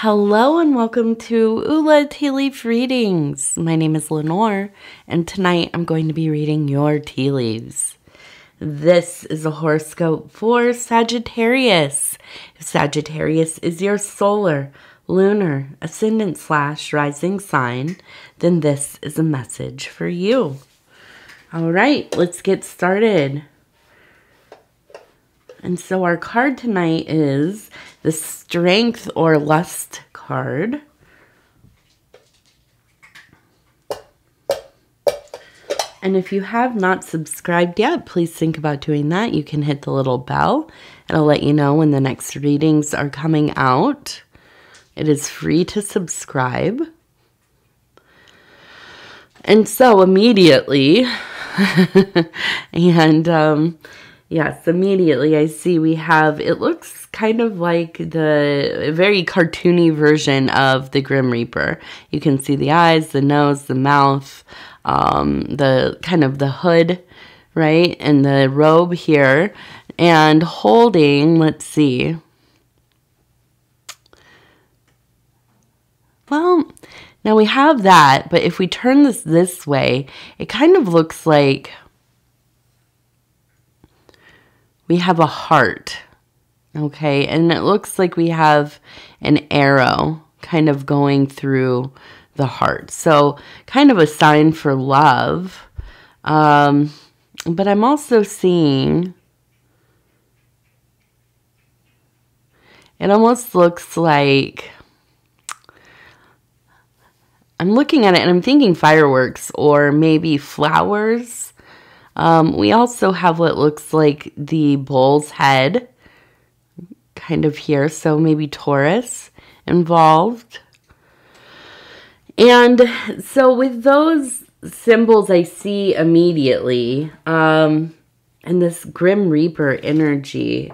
Hello and welcome to Ula Tea Leaf Readings. My name is Lenor, and tonight I'm going to be reading your tea leaves. This is a horoscope for Sagittarius. If Sagittarius is your solar, lunar, ascendant/rising sign, then this is a message for you. All right, let's get started. And so our card tonight is the Strength or Lust card. And if you have not subscribed yet, please think about doing that. You can hit the little bell. It'll let you know when the next readings are coming out. It is free to subscribe. And so immediately, yes, immediately I see we have, it looks kind of like the very cartoony version of the Grim Reaper. You can see the eyes, the nose, the mouth, the kind of the hood, right? And the robe here, and holding, let's see. Well, now we have that, but if we turn this way, it kind of looks like we have a heart, okay? And it looks like we have an arrow kind of going through the heart. So kind of a sign for love. But I'm also seeing, it almost looks like, I'm looking at it and I'm thinking fireworks or maybe flowers. We also have what looks like the bull's head kind of here, so maybe Taurus involved. And so with those symbols I see immediately, and this Grim Reaper energy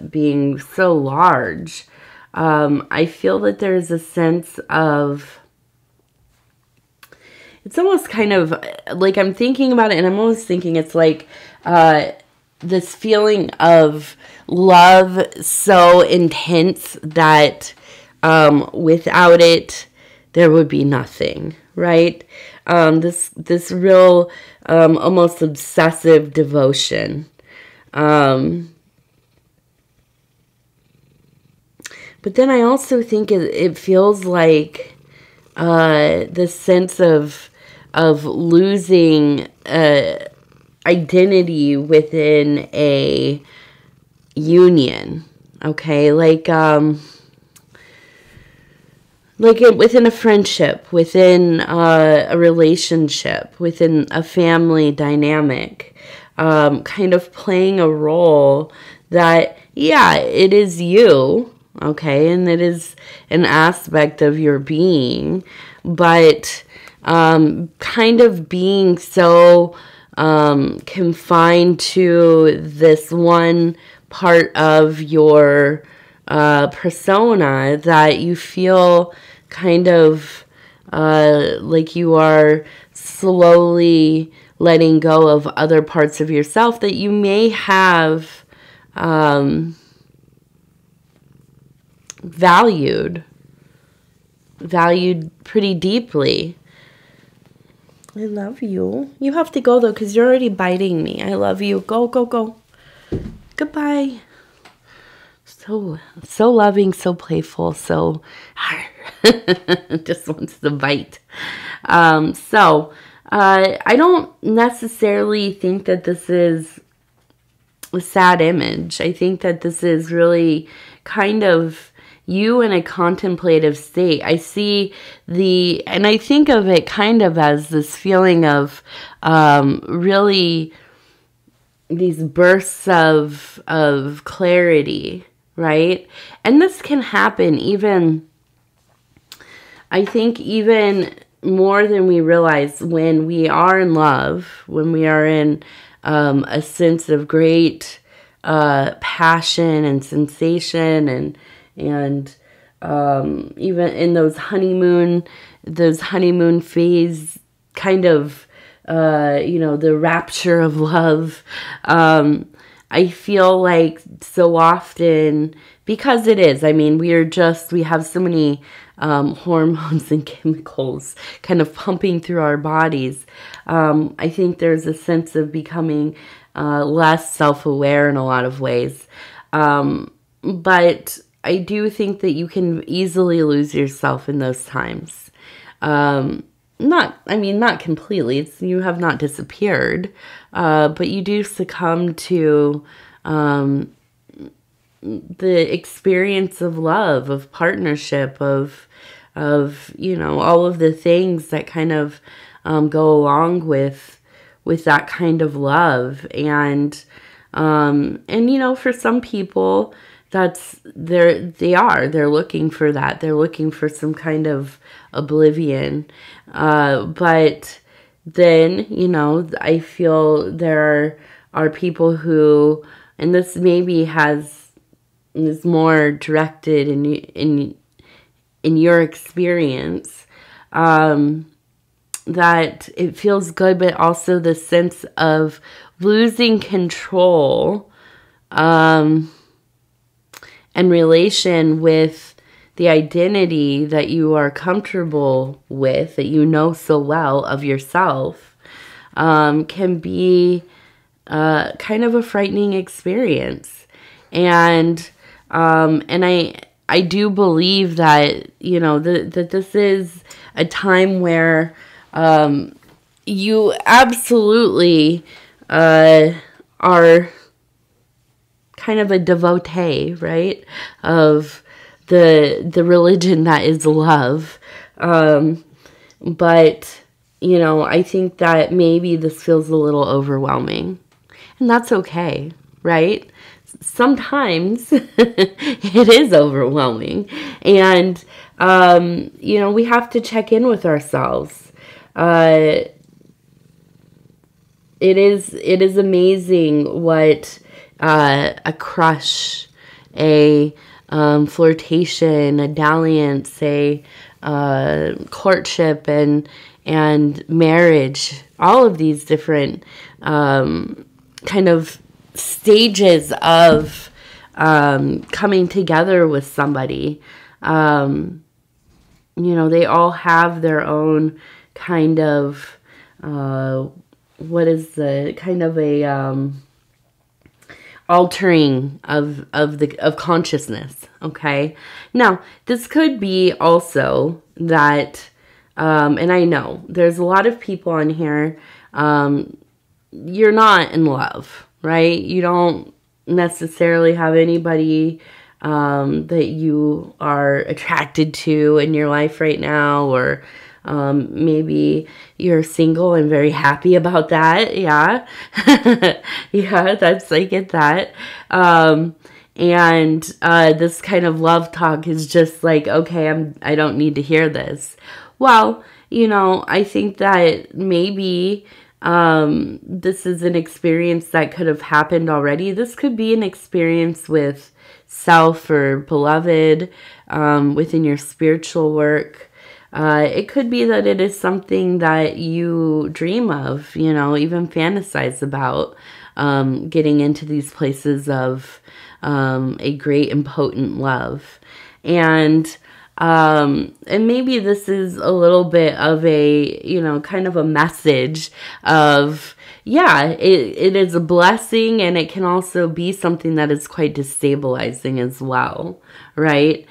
being so large, I feel that there's a sense of, it's almost kind of like I'm thinking about it and I'm almost thinking it's like this feeling of love so intense that without it, there would be nothing, right? This real almost obsessive devotion. But then I also think it feels like this sense of losing identity within a union, okay? Within a friendship, within a relationship, within a family dynamic, kind of playing a role that, yeah, it is you, okay? And it is an aspect of your being, but kind of being so confined to this one part of your persona that you feel kind of like you are slowly letting go of other parts of yourself that you may have valued pretty deeply. I love you. You have to go, though, because you're already biting me. I love you. Go, go, go. Goodbye. So loving, so playful, so just wants to bite. I don't necessarily think that this is a sad image. I think that this is really kind of you in a contemplative state. I see and I think of it kind of as this feeling of really these bursts of clarity, right? And this can happen even, I think, even more than we realize when we are in love, when we are in a sense of great passion and sensation and even in those honeymoon phase kind of, the rapture of love. I feel like so often, because it is, I mean, we have so many hormones and chemicals kind of pumping through our bodies. I think there's a sense of becoming less self-aware in a lot of ways. But I do think that you can easily lose yourself in those times. Not completely. You have not disappeared, but you do succumb to the experience of love, of partnership, of all of the things that kind of go along with that kind of love. And for some people, they're looking for that. They're looking for some kind of oblivion. But then, I feel there are people who, and this maybe is more directed in your experience, that it feels good, but also the sense of losing control, and relation with the identity that you are comfortable with, that you know so well of yourself, can be kind of a frightening experience. And I do believe that, that this is a time where you absolutely are kind of a devotee, right, of the religion that is love. But, I think that maybe this feels a little overwhelming. And that's okay, right? Sometimes it is overwhelming. And, we have to check in with ourselves. It is amazing what a crush, a flirtation, a dalliance, a courtship, and marriage, all of these different kind of stages of coming together with somebody. They all have their own kind of altering of consciousness. Okay. Now, this could be also that, and I know there's a lot of people on here, you're not in love, right? You don't necessarily have anybody that you are attracted to in your life right now, or maybe you're single and very happy about that. Yeah. Yeah, I get that. And this kind of love talk is just like, okay, I don't need to hear this. Well, I think that maybe this is an experience that could have happened already. This could be an experience with self or beloved, within your spiritual work. It could be that it is something that you dream of, even fantasize about, getting into these places of a great and potent love. And maybe this is a little bit of a, kind of a message of, yeah, it is a blessing, and it can also be something that is quite destabilizing as well, right?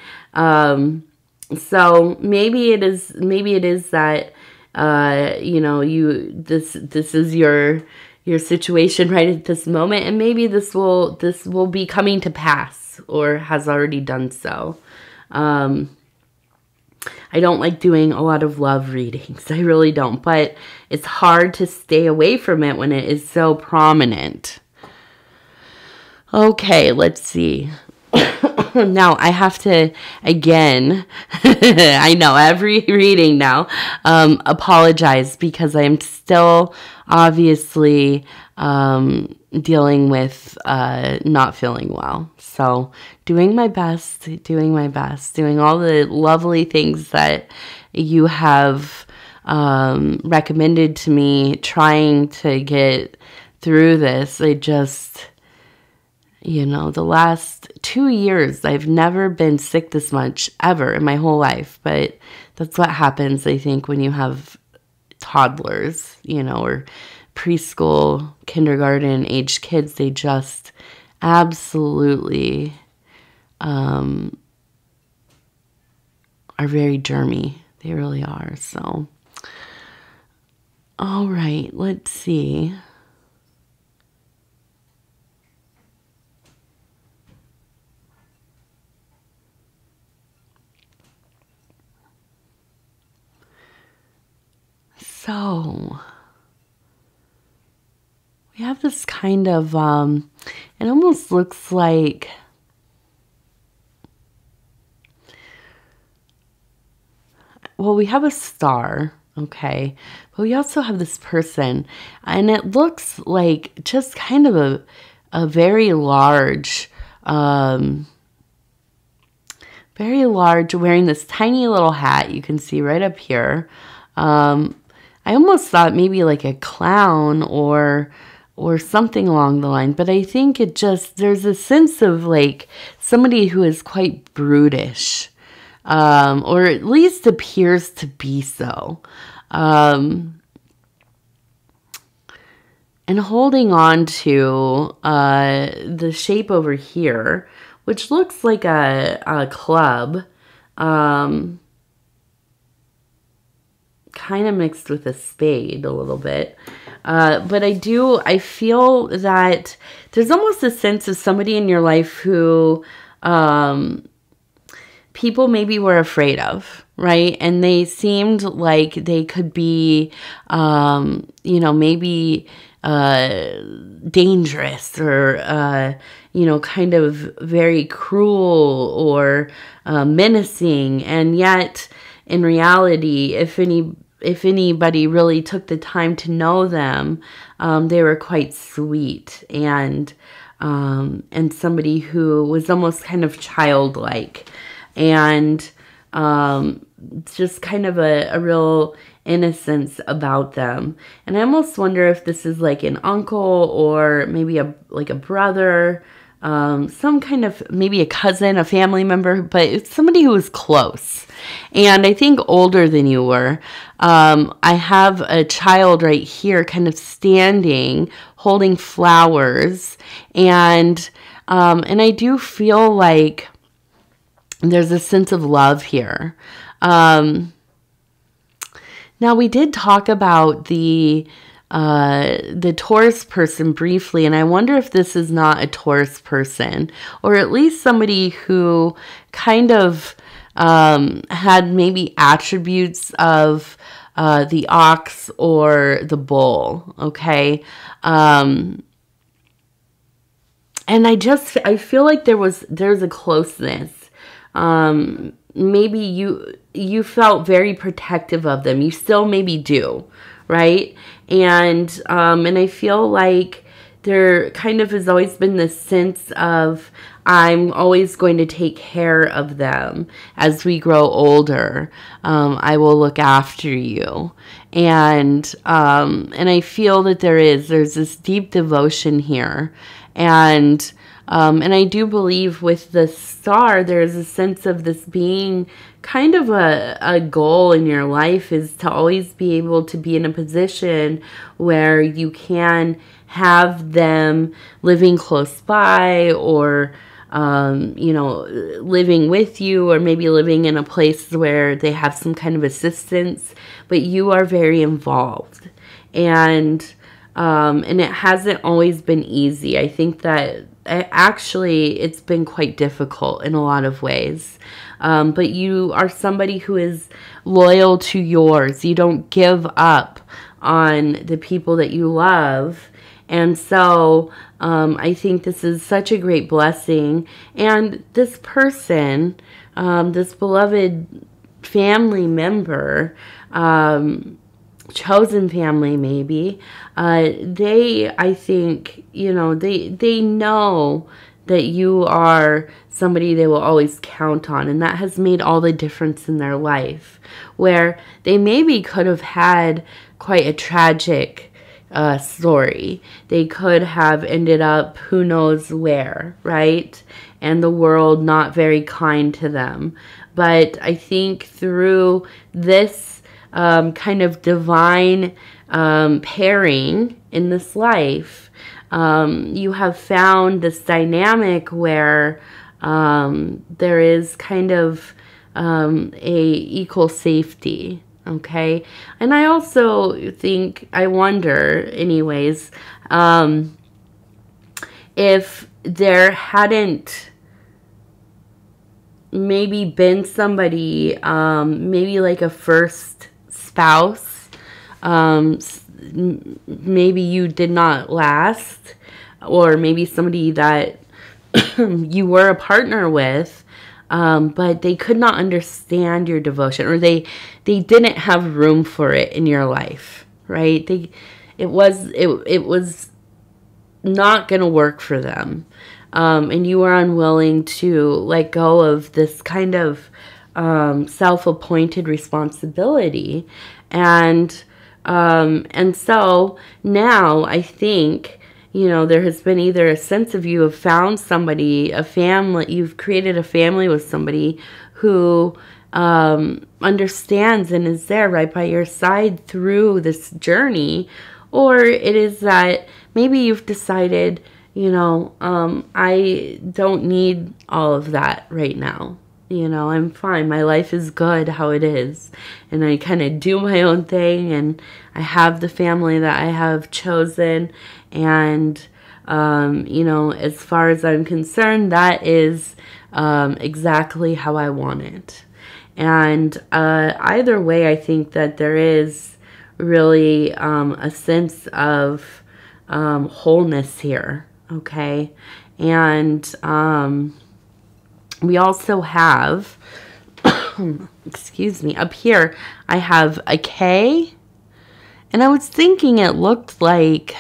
So maybe it is that, this is your situation right at this moment, and maybe this will be coming to pass, or has already done so. I don't like doing a lot of love readings. I really don't, but it's hard to stay away from it when it is so prominent. Okay, let's see. Now, I have to, again, I know, every reading now, apologize, because I'm still obviously dealing with not feeling well. So doing my best, doing all the lovely things that you have recommended to me, trying to get through this. You know, the last 2 years, I've never been sick this much ever in my whole life. But that's what happens, I think, when you have toddlers, you know, or preschool, kindergarten age kids. They just absolutely are very germy. They really are. So, all right, let's see. So, we have this kind of, it almost looks like, well, we have a star, okay, but we also have this person, and it looks like just kind of a very large, wearing this tiny little hat. You can see right up here. I almost thought maybe like a clown or something along the line, but I think it just, there's a sense of like somebody who is quite brutish, or at least appears to be so, and holding on to the shape over here, which looks like a club, kind of mixed with a spade a little bit. But I feel that there's almost a sense of somebody in your life who people maybe were afraid of, right? And they seemed like they could be, you know, maybe dangerous or, you know, kind of very cruel or menacing. And yet, in reality, if anybody really took the time to know them, they were quite sweet and somebody who was almost kind of childlike, and just kind of a real innocence about them. And I almost wonder if this is like an uncle or maybe like a brother, some kind of, maybe a cousin, a family member, but it's somebody who was close. And I think older than you were. I have a child right here kind of standing, holding flowers. And I do feel like there's a sense of love here. Now, we did talk about the Taurus person briefly, and I wonder if this is not a Taurus person, or at least somebody who kind of had maybe attributes of the ox or the bull, okay? And I feel like there's a closeness. Maybe you felt very protective of them. You still maybe do, right? And I feel like there kind of has always been this sense of, I'm always going to take care of them as we grow older. I will look after you. And I feel that there's this deep devotion here. And I do believe with the star, there's a sense of this being kind of a goal in your life, is to always be able to be in a position where you can have them living close by, or you know, living with you, or maybe living in a place where they have some kind of assistance, but you are very involved. And it hasn't always been easy. I think that actually it's been quite difficult in a lot of ways. But you are somebody who is loyal to yours. You don't give up on the people that you love. And so I think this is such a great blessing. And this person, this beloved family member, chosen family maybe, I think, you know, they know that you are somebody they will always count on, and that has made all the difference in their life, where they maybe could have had quite a tragic story. They could have ended up who knows where, right? And the world not very kind to them. But I think through this kind of divine pairing in this life, you have found this dynamic where there is kind of a equal safety. Okay. And I also think, I wonder anyways, if there hadn't maybe been somebody, maybe like a first spouse, maybe you did not last, or maybe somebody that you were a partner with, but they could not understand your devotion, or they didn't have room for it in your life, right? It was not going to work for them, and you were unwilling to let go of this kind of self-appointed responsibility, and so now I think, you know, there has been either a sense of you have found somebody, a family, you've created a family with somebody who understands and is there right by your side through this journey, or it is that maybe you've decided, you know, I don't need all of that right now. You know, I'm fine. My life is good how it is. And I kind of do my own thing, and I have the family that I have chosen. And, you know, as far as I'm concerned, that is exactly how I want it. And either way, I think that there is really a sense of wholeness here, okay? And we also have, excuse me, up here, I have a K, and I was thinking it looked like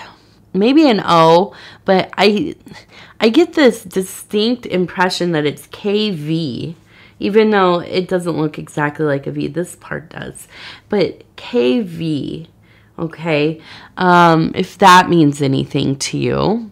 maybe an O, but I get this distinct impression that it's KV, even though it doesn't look exactly like a V. This part does, but KV, okay, if that means anything to you.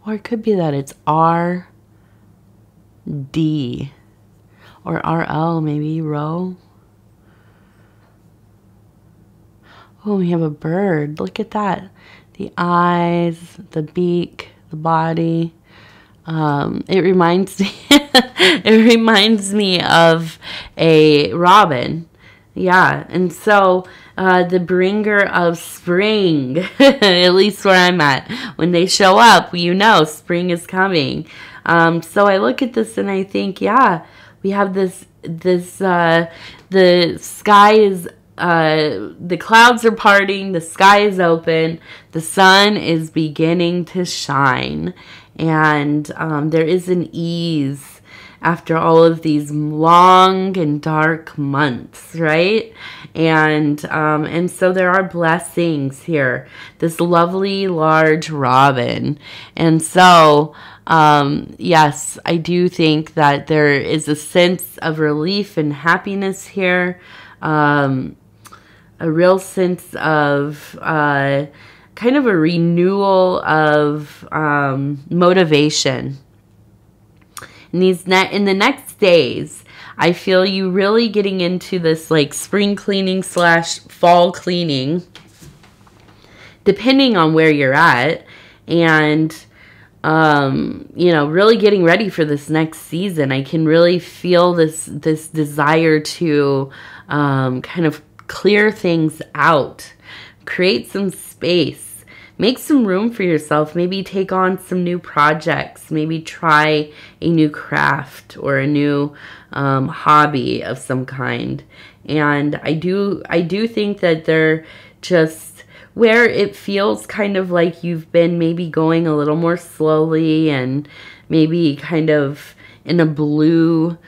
Or it could be that it's RD or RL, maybe row. Oh, we have a bird. Look at that. The eyes, the beak, the body. It reminds me it reminds me of a robin. Yeah, and so the bringer of spring, at least where I'm at, when they show up, you know spring is coming. So I look at this and I think, yeah, we have this the sky is, the clouds are parting, the sky is open, the sun is beginning to shine, and there is an ease after all of these long and dark months, right? And so there are blessings here. This lovely large robin. And so, yes, I do think that there is a sense of relief and happiness here. A real sense of kind of a renewal of motivation. In the next days, I feel you really getting into this like spring cleaning / fall cleaning, depending on where you're at, and you know, really getting ready for this next season. I can really feel this desire to kind of clear things out, create some space. Make some room for yourself. Maybe take on some new projects. Maybe try a new craft or a new hobby of some kind. And I do think that they're just where it feels kind of like you've been maybe going a little more slowly and maybe kind of in a blue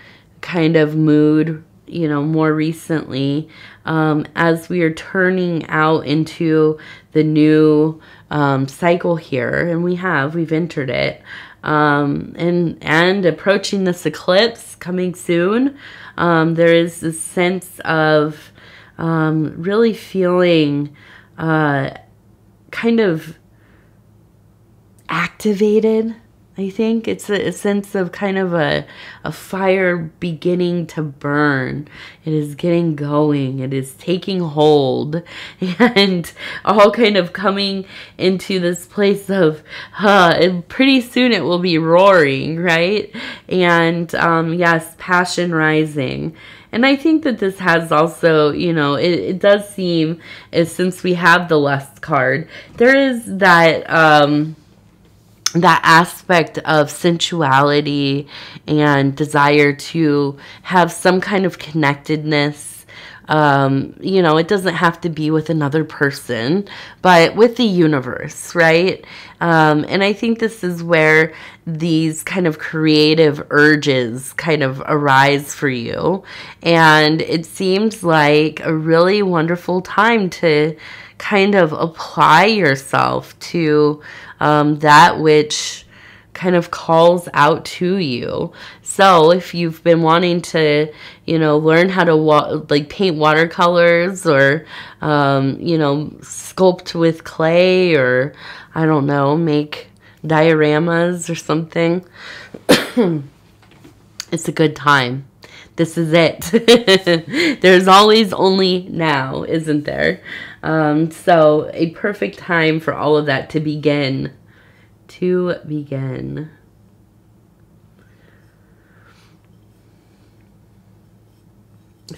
kind of mood. you know, more recently, as we are turning out into the new cycle here, and we've entered it, and approaching this eclipse coming soon, there is this sense of really feeling kind of activated. I think it's a sense of kind of a fire beginning to burn. It is getting going. It is taking hold, and all kind of coming into this place of, and pretty soon it will be roaring, right? And yes, passion rising. And I think that this has also, you know, it does seem, as since we have the Lust card, there is that that aspect of sensuality and desire to have some kind of connectedness. You know, it doesn't have to be with another person, but with the universe, right? And I think this is where these kind of creative urges kind of arise for you. And it seems like a really wonderful time to kind of apply yourself to that which kind of calls out to you. So if you've been wanting to, you know, learn how to like paint watercolors, or you know, sculpt with clay, or I don't know, make dioramas or something, it's a good time. This is it. There's always only now, isn't there? So a perfect time for all of that to begin. To begin.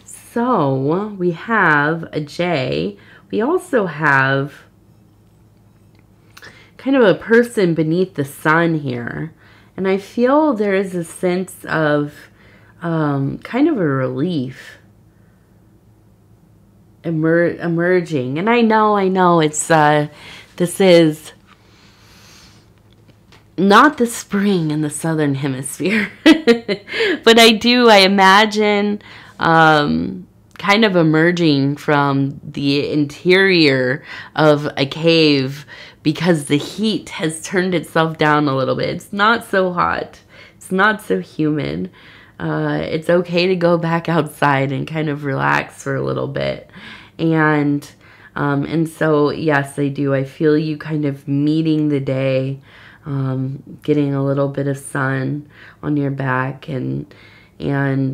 So we have a J. We also have kind of a person beneath the sun here. And I feel there is a sense of kind of a relief emerging. And I know it's this is not the spring in the southern hemisphere, but I imagine kind of emerging from the interior of a cave, because the heat has turned itself down a little bit. It's not so hot. It's not so humid. It's okay to go back outside and kind of relax for a little bit. And so, yes, I do. I feel you kind of meeting the day, getting a little bit of sun on your back, and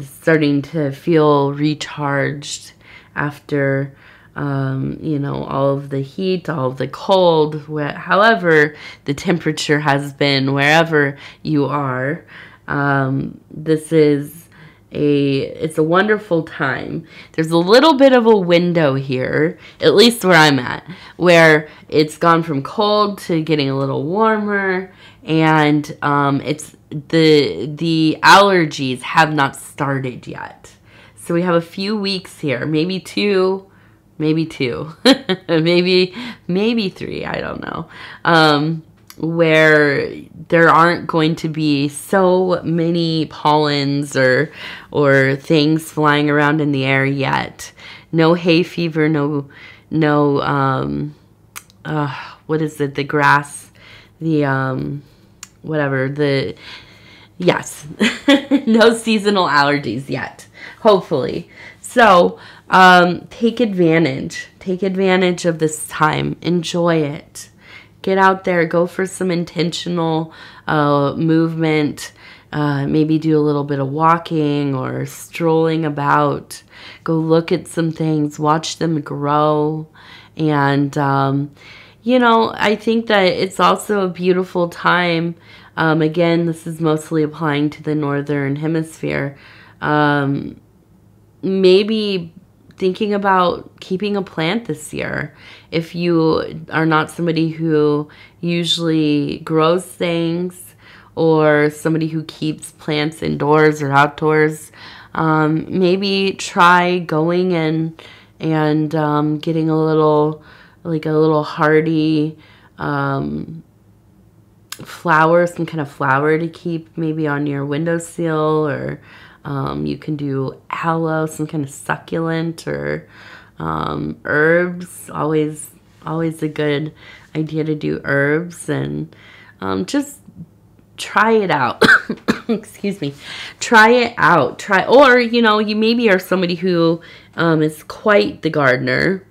starting to feel recharged after, you know, all of the heat, all of the cold, however the temperature has been, wherever you are. This is it's a wonderful time. There's a little bit of a window here, at least where I'm at, where it's gone from cold to getting a little warmer, and it's the allergies have not started yet. So we have a few weeks here, maybe two, maybe three, I don't know. Where there aren't going to be so many pollens or things flying around in the air yet. No hay fever, no what is it, the grass, the whatever, the, yes, no seasonal allergies yet, hopefully. So take advantage of this time, enjoy it. Get out there, go for some intentional movement, maybe do a little bit of walking or strolling about. Go look at some things, watch them grow. And, you know, I think that it's also a beautiful time. Again, this is mostly applying to the northern hemisphere. Maybe thinking about keeping a plant this year. If you are not somebody who usually grows things, or somebody who keeps plants indoors or outdoors, maybe try going and getting a little hardy flower, some kind of flower to keep maybe on your windowsill, or you can do aloe, some kind of succulent, or herbs. Always a good idea to do herbs, and just try it out. Excuse me. Try it out. Or, you know, you maybe are somebody who is quite the gardener.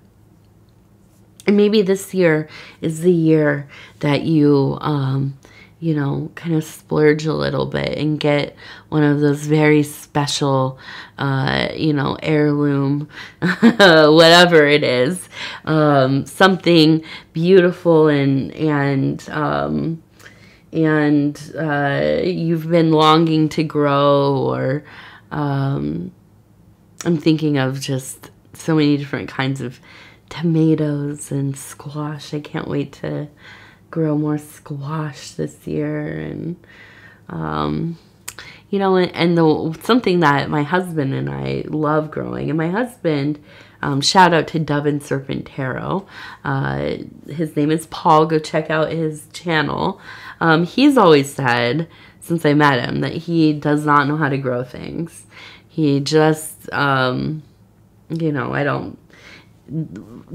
And maybe this year is the year that you, you know, kind of splurge a little bit and get one of those very special, you know, heirloom, whatever it is, something beautiful and you've been longing to grow, or I'm thinking of just so many different kinds of tomatoes and squash. I can't wait to grow more squash this year. And you know, and something that my husband and I love growing, and my husband, shout out to Dove and Serpent Tarot, his name is Paul. Go check out his channel. He's always said, since I met him, that he does not know how to grow things. He just, you know,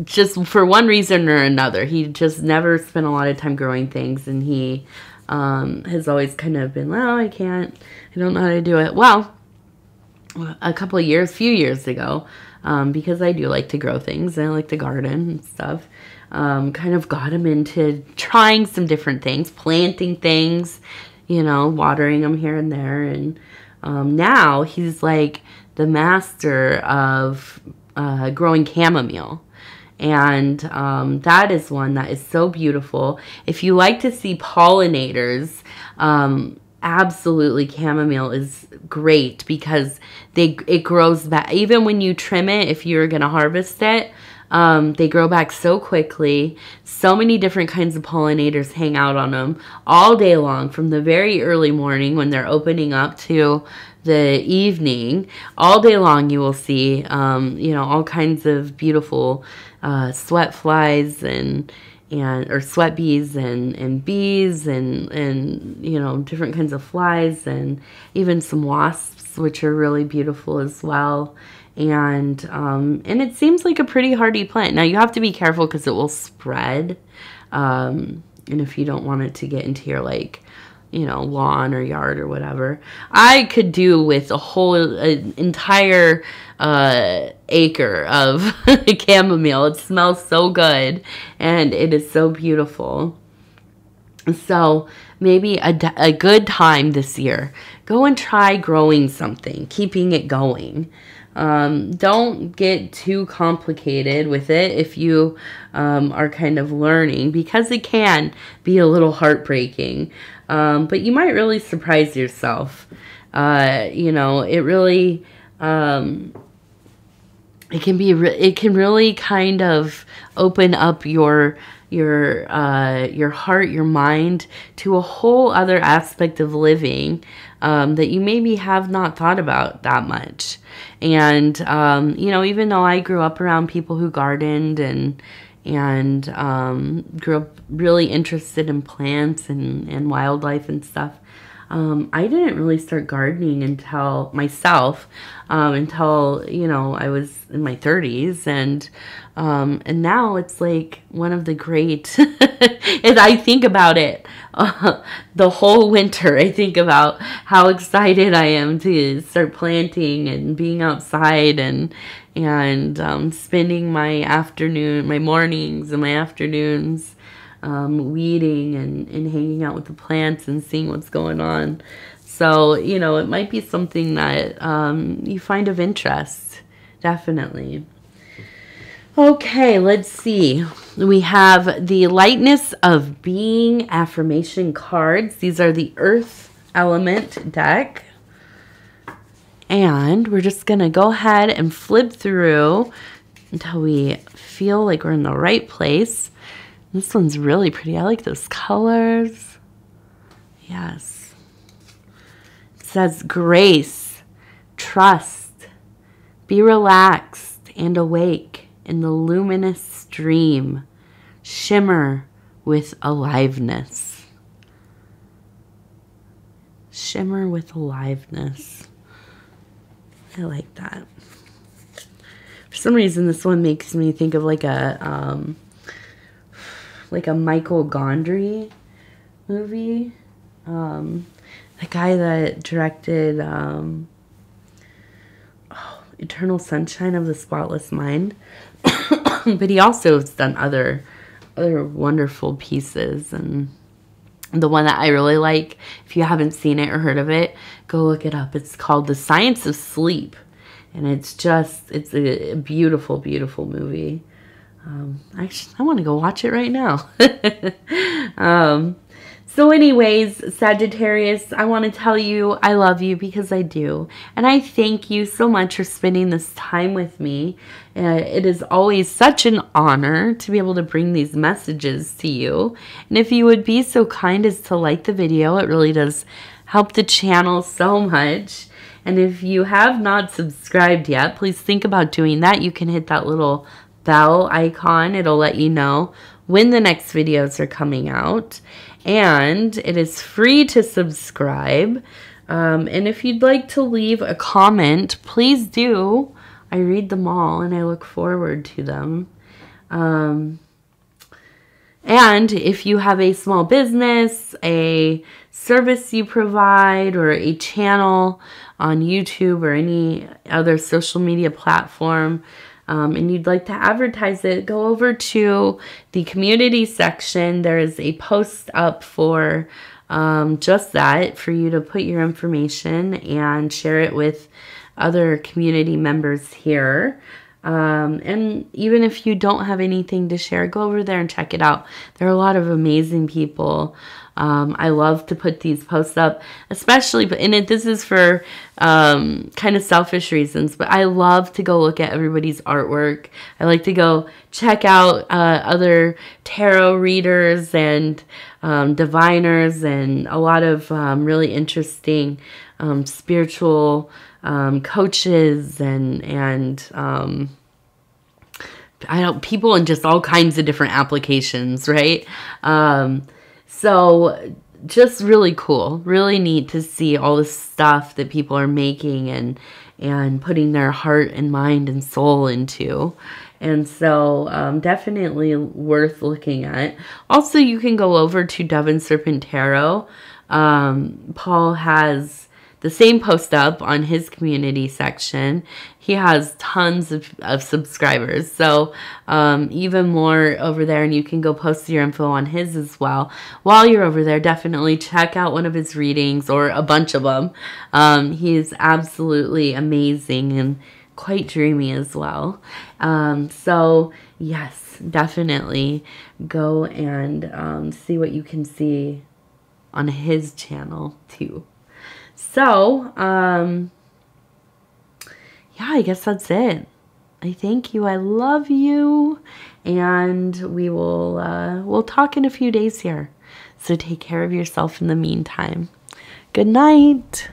just for one reason or another, he just never spent a lot of time growing things, and he has always kind of been, well, I don't know how to do it. Well, few years ago, because I do like to grow things and I like to garden and stuff, kind of got him into trying some different things, planting things, you know, watering them here and there. And now he's like the master of growing chamomile. And that is one that is so beautiful. If you like to see pollinators, absolutely chamomile is great, because it grows back. Even when you trim it, if you're going to harvest it, they grow back so quickly. So many different kinds of pollinators hang out on them all day long, from the very early morning when they're opening up to the evening. All day long you will see, you know, all kinds of beautiful sweat flies or sweat bees and bees and you know, different kinds of flies, and even some wasps, which are really beautiful as well. And it seems like a pretty hardy plant. Now you have to be careful because it will spread, and if you don't want it to get into your, like, you know, lawn or yard or whatever. I could do with a whole entire acre of chamomile. It smells so good, and it is so beautiful. So maybe a good time this year, go and try growing something, keeping it going. Don't get too complicated with it if you are kind of learning, because it can be a little heartbreaking. But you might really surprise yourself. You know, it really, it can really kind of open up your heart, your mind, to a whole other aspect of living that you maybe have not thought about that much. And you know, even though I grew up around people who gardened and grew up really interested in plants and wildlife and stuff, I didn't really start gardening until you know, I was in my 30s, and now it's like one of the great, and I think about it the whole winter. I think about how excited I am to start planting and being outside and spending my mornings and my afternoons weeding and hanging out with the plants and seeing what's going on. So, you know, it might be something that you find of interest, definitely. Okay, let's see. We have the Lightness of Being affirmation cards. These are the Earth Element deck. And we're just going to go ahead and flip through until we feel like we're in the right place. This one's really pretty. I like those colors. Yes. It says grace, trust, be relaxed and awake in the luminous stream, shimmer with aliveness. Shimmer with aliveness. I like that. For some reason, this one makes me think of like a Michael Gondry movie. The guy that directed Eternal Sunshine of the Spotless Mind. But he also has done other wonderful pieces. And the one that I really like, if you haven't seen it or heard of it, go look it up. It's called The Science of Sleep. And it's a beautiful, beautiful movie. Actually, I want to go watch it right now. So anyways, Sagittarius, I want to tell you I love you because I do. And I thank you so much for spending this time with me. It is always such an honor to be able to bring these messages to you. And if you would be so kind as to like the video, it really does help the channel so much. And if you have not subscribed yet, please think about doing that. You can hit that little bell icon. It'll let you know when the next videos are coming out. And it is free to subscribe. And if you'd like to leave a comment, please do. I read them all and I look forward to them. And if you have a small business, a service you provide, or a channel on YouTube or any other social media platform, and you'd like to advertise it, go over to the community section. There is a post up for just that, for you to put your information and share it with other community members here. And even if you don't have anything to share, go over there and check it out. There are a lot of amazing people. I love to put these posts up, especially, this is for kind of selfish reasons, but I love to go look at everybody's artwork. I like to go check out other tarot readers and diviners, and a lot of really interesting spiritual coaches and people in just all kinds of different applications, right? So just really cool, really neat to see all the stuff that people are making and putting their heart and mind and soul into. And so definitely worth looking at. Also, you can go over to Dove and Serpent Tarot. Paul has the same post up on his community section. He has tons of subscribers, so even more over there, and you can go post your info on his as well. While you're over there, definitely check out one of his readings, or a bunch of them. He is absolutely amazing and quite dreamy as well. So yes, definitely go and see what you can see on his channel too. So, yeah, I guess that's it. I thank you. I love you. And we'll talk in a few days here. So take care of yourself in the meantime. Good night.